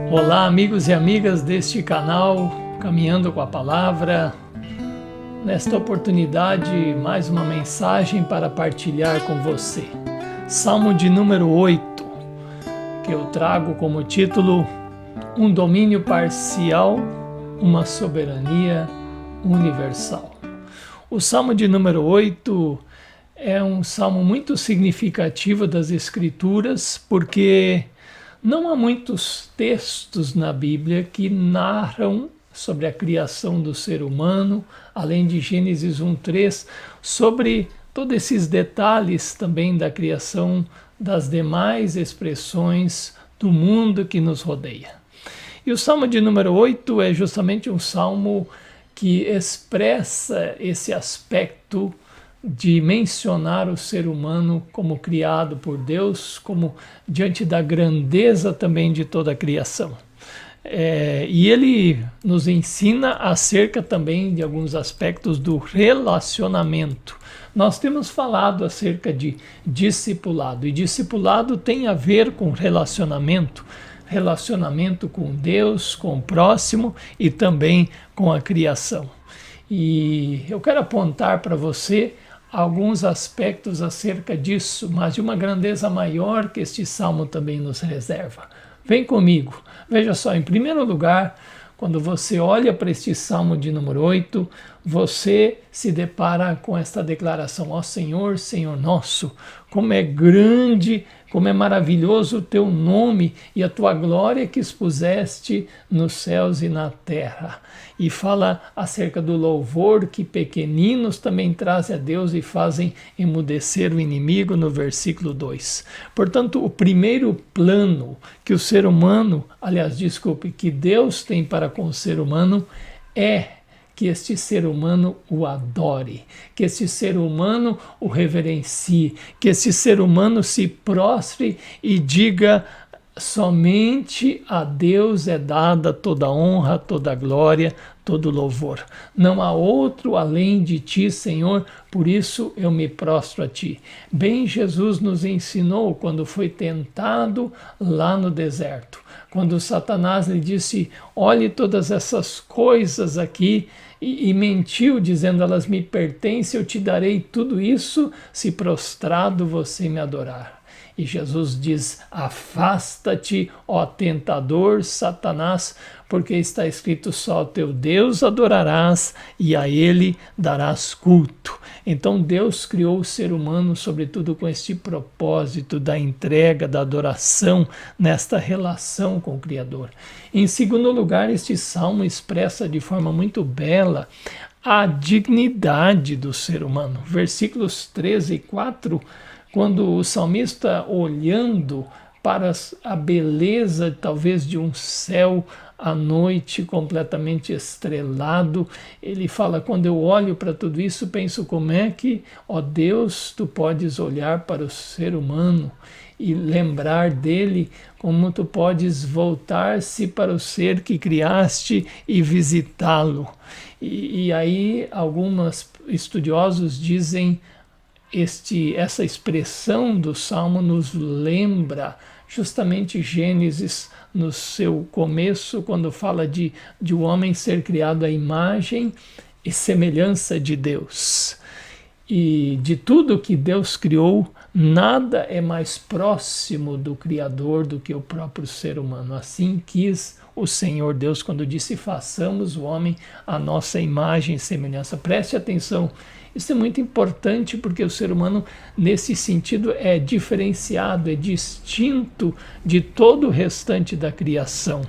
Olá, amigos e amigas deste canal Caminhando com a Palavra. Nesta oportunidade, mais uma mensagem para partilhar com você. Salmo de número 8, que eu trago como título: Um domínio parcial, uma soberania universal. O Salmo de número 8 é um salmo muito significativo das Escrituras, porque não há muitos textos na Bíblia que narram sobre a criação do ser humano, além de Gênesis 1:3, sobre todos esses detalhes também da criação das demais expressões do mundo que nos rodeia. E o Salmo de número 8 é justamente um salmo que expressa esse aspecto de mencionar o ser humano como criado por Deus, como diante da grandeza também de toda a criação. E ele nos ensina acerca também de alguns aspectos do relacionamento. Nós temos falado acerca de discipulado, e discipulado tem a ver com relacionamento com Deus, com o próximo e também com a criação. E eu quero apontar para você alguns aspectos acerca disso, mas de uma grandeza maior que este salmo também nos reserva. Vem comigo. Veja só, em primeiro lugar, quando você olha para este salmo de número 8, você se depara com esta declaração: ó Senhor, Senhor nosso, como é grande, como é maravilhoso o teu nome e a tua glória que expuseste nos céus e na terra. E fala acerca do louvor que pequeninos também trazem a Deus e fazem emudecer o inimigo, no versículo 2. Portanto, o primeiro plano que o ser humano, que Deus tem para com o ser humano é que este ser humano o adore, que este ser humano o reverencie, que este ser humano se prostre e diga: somente a Deus é dada toda honra, toda glória, todo louvor. Não há outro além de ti, Senhor, por isso eu me prostro a ti. Bem, Jesus nos ensinou quando foi tentado lá no deserto, quando Satanás lhe disse: olhe todas essas coisas aqui, e mentiu, dizendo: elas me pertencem, eu te darei tudo isso se prostrado você me adorar. E Jesus diz: afasta-te, ó tentador Satanás, porque está escrito: só o teu Deus adorarás e a ele darás culto. Então Deus criou o ser humano sobretudo com este propósito da entrega, da adoração, nesta relação com o Criador. Em segundo lugar, este salmo expressa de forma muito bela a dignidade do ser humano. Versículos 13 e 4, quando o salmista, olhando para a beleza talvez de um céu à noite completamente estrelado, ele fala: quando eu olho para tudo isso, penso como é que, ó Deus, tu podes olhar para o ser humano e lembrar dele, como tu podes voltar-se para o ser que criaste e visitá-lo. E aí alguns estudiosos dizem: essa expressão do Salmo nos lembra justamente Gênesis no seu começo, quando fala de o homem ser criado à imagem e semelhança de Deus. E de tudo que Deus criou, nada é mais próximo do Criador do que o próprio ser humano. Assim quis o Senhor Deus quando disse: façamos o homem à nossa imagem e semelhança. Preste atenção. Isso é muito importante, porque o ser humano, nesse sentido, é diferenciado, é distinto de todo o restante da criação,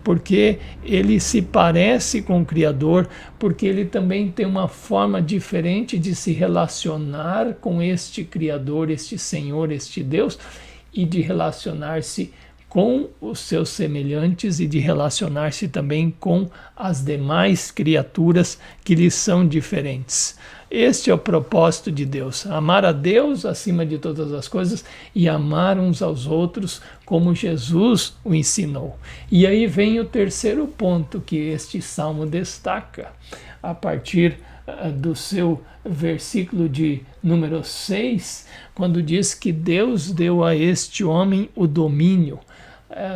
porque ele se parece com o Criador, porque ele também tem uma forma diferente de se relacionar com este Criador, este Senhor, este Deus, e de relacionar-se com os seus semelhantes e de relacionar-se também com as demais criaturas que lhe são diferentes. Este é o propósito de Deus: amar a Deus acima de todas as coisas e amar uns aos outros como Jesus o ensinou. E aí vem o terceiro ponto que este salmo destaca, a partir do seu versículo de número 6, quando diz que Deus deu a este homem o domínio.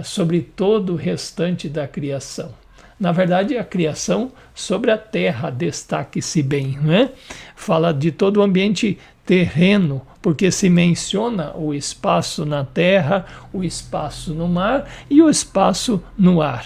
sobre todo o restante da criação. Na verdade, a criação sobre a terra, destaque-se bem, não é? Fala de todo o ambiente terreno, porque se menciona o espaço na terra, o espaço no mar e o espaço no ar.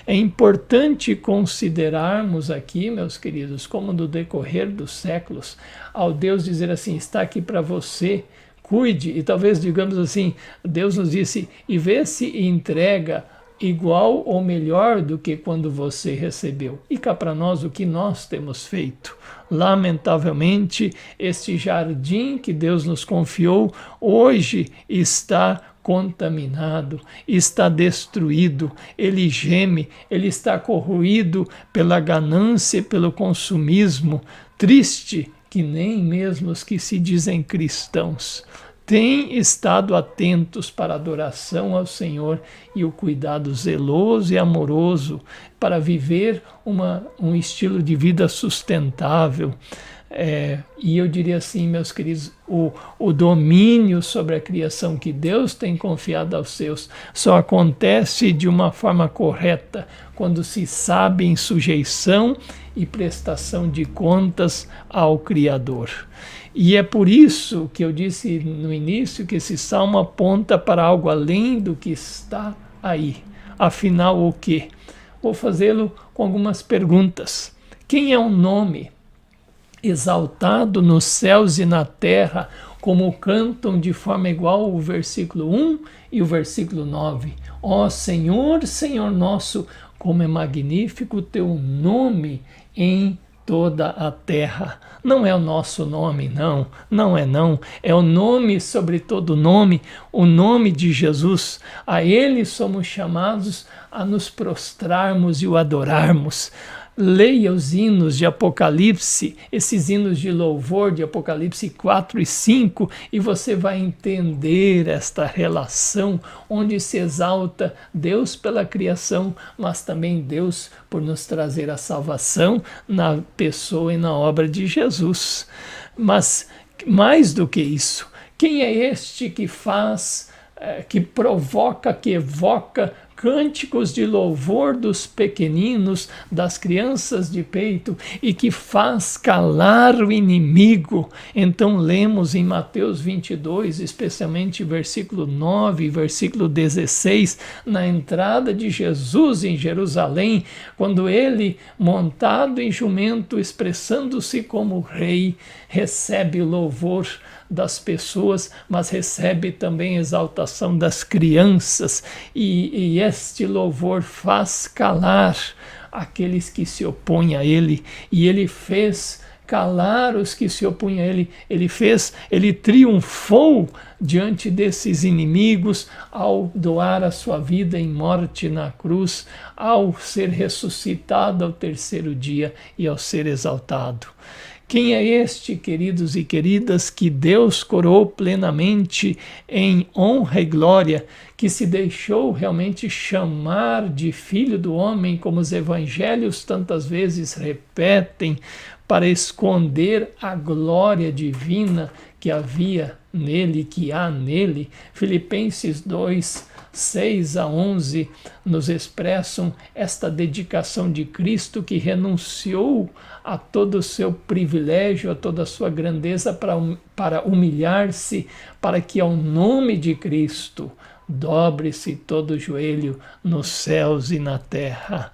É importante considerarmos aqui, meus queridos, como no decorrer dos séculos, ao Deus dizer assim, está aqui para você, cuide, e talvez digamos assim, Deus nos disse, e vê se entrega igual ou melhor do que quando você recebeu. E cá para nós o que nós temos feito. Lamentavelmente, este jardim que Deus nos confiou hoje está contaminado, está destruído, ele geme, ele está corroído pela ganância e pelo consumismo. Triste que nem mesmo os que se dizem cristãos têm estado atentos para a adoração ao Senhor e o cuidado zeloso e amoroso para viver um estilo de vida sustentável. E eu diria assim, meus queridos, o domínio sobre a criação que Deus tem confiado aos seus só acontece de uma forma correta quando se sabe em sujeição e prestação de contas ao Criador. E é por isso que eu disse no início que esse salmo aponta para algo além do que está aí. Afinal, o quê? Vou fazê-lo com algumas perguntas. Quem é um nome exaltado nos céus e na terra, como cantam de forma igual o versículo 1 e o versículo 9? Ó Senhor, Senhor nosso, como é magnífico o teu nome em toda a terra. Não é o nosso nome, não, não é não. É o nome sobre todo nome, o nome de Jesus. A Ele somos chamados a nos prostrarmos e o adorarmos. Leia os hinos de Apocalipse, esses hinos de louvor de Apocalipse 4 e 5, e você vai entender esta relação onde se exalta Deus pela criação, mas também Deus por nos trazer a salvação na pessoa e na obra de Jesus. Mas mais do que isso, quem é este que faz, que provoca, que evoca cânticos de louvor dos pequeninos, das crianças de peito, e que faz calar o inimigo? Então lemos em Mateus 22, especialmente versículo 9 e versículo 16, na entrada de Jesus em Jerusalém, quando ele, montado em jumento, expressando-se como rei, recebe o louvor das pessoas, mas recebe também a exaltação das crianças, e este louvor faz calar aqueles que se opõem a ele, e ele fez calar os que se opunham a ele, ele triunfou diante desses inimigos ao doar a sua vida em morte na cruz, ao ser ressuscitado ao terceiro dia e ao ser exaltado. Quem é este, queridos e queridas, que Deus coroou plenamente em honra e glória, que se deixou realmente chamar de Filho do Homem, como os evangelhos tantas vezes repetem, para esconder a glória divina que havia nele, que há nele? Filipenses 2, 6 a 11 nos expressam esta dedicação de Cristo, que renunciou a todo o seu privilégio, a toda a sua grandeza para humilhar-se, para que ao nome de Cristo dobre-se todo o joelho nos céus e na terra.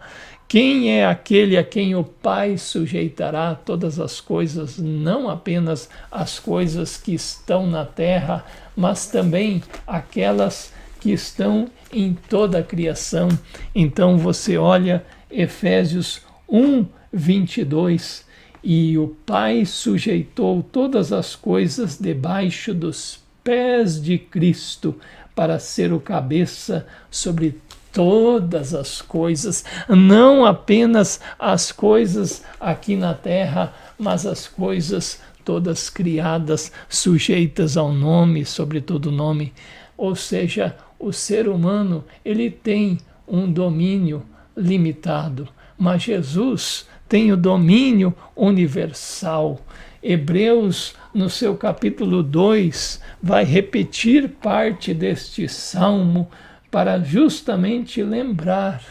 Quem é aquele a quem o Pai sujeitará todas as coisas, não apenas as coisas que estão na terra, mas também aquelas que estão em toda a criação? Então você olha Efésios 1, 22, e o Pai sujeitou todas as coisas debaixo dos pés de Cristo, para ser o cabeça sobre todas as coisas, não apenas as coisas aqui na terra, mas as coisas todas criadas, sujeitas ao nome, sobre todo nome. Ou seja, o ser humano, ele tem um domínio limitado, mas Jesus tem o domínio universal. Hebreus, no seu capítulo 2, vai repetir parte deste salmo, para justamente lembrar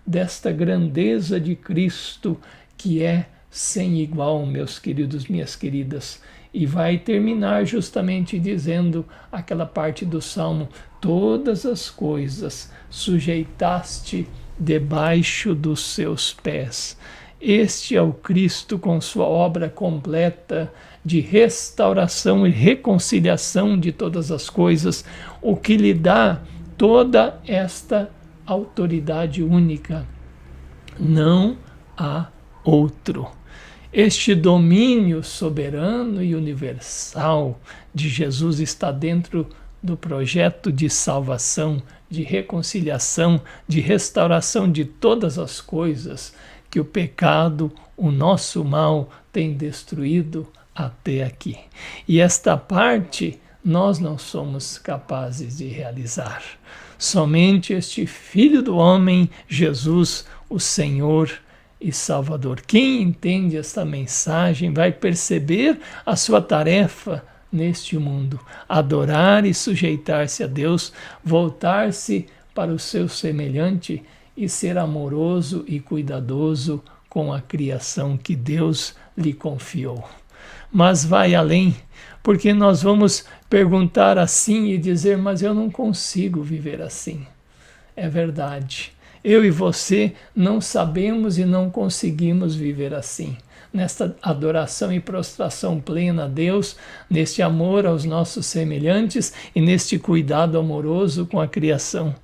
desta grandeza de Cristo que é sem igual, meus queridos, minhas queridas. E vai terminar justamente dizendo aquela parte do Salmo: todas as coisas sujeitaste debaixo dos seus pés. Este é o Cristo com sua obra completa de restauração e reconciliação de todas as coisas, o que lhe dá toda esta autoridade única. Não há outro. Este domínio soberano e universal de Jesus está dentro do projeto de salvação, de reconciliação, de restauração de todas as coisas que o pecado, o nosso mal, tem destruído até aqui. E esta parte nós não somos capazes de realizar. Somente este Filho do Homem, Jesus, o Senhor e Salvador. Quem entende esta mensagem vai perceber a sua tarefa neste mundo: adorar e sujeitar-se a Deus, voltar-se para o seu semelhante e ser amoroso e cuidadoso com a criação que Deus lhe confiou. Mas vai além, porque nós vamos perguntar assim e dizer: mas eu não consigo viver assim. É verdade. Eu e você não sabemos e não conseguimos viver assim, nesta adoração e prostração plena a Deus, neste amor aos nossos semelhantes e neste cuidado amoroso com a criação.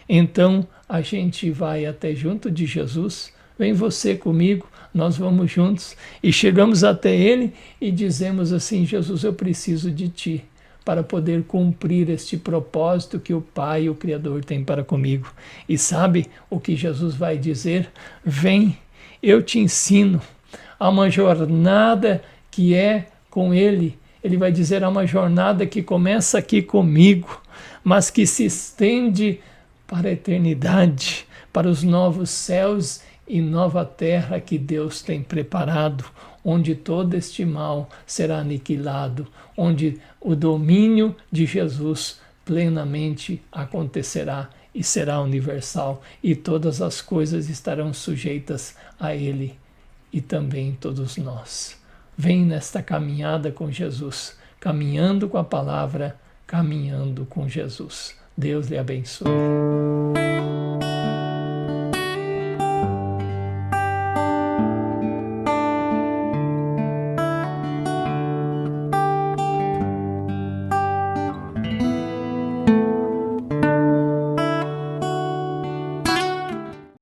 Então a gente vai até junto de Jesus, vem você comigo, nós vamos juntos e chegamos até Ele e dizemos assim: Jesus, eu preciso de Ti para poder cumprir este propósito que o Pai, o Criador, tem para comigo. E sabe o que Jesus vai dizer? Vem, eu te ensino. Há uma jornada que é com Ele. Ele vai dizer: há uma jornada que começa aqui comigo, mas que se estende para a eternidade, para os novos céus e nova terra que Deus tem preparado, onde todo este mal será aniquilado, onde o domínio de Jesus plenamente acontecerá e será universal, e todas as coisas estarão sujeitas a Ele e também todos nós. Vem nesta caminhada com Jesus, caminhando com a palavra, caminhando com Jesus. Deus lhe abençoe.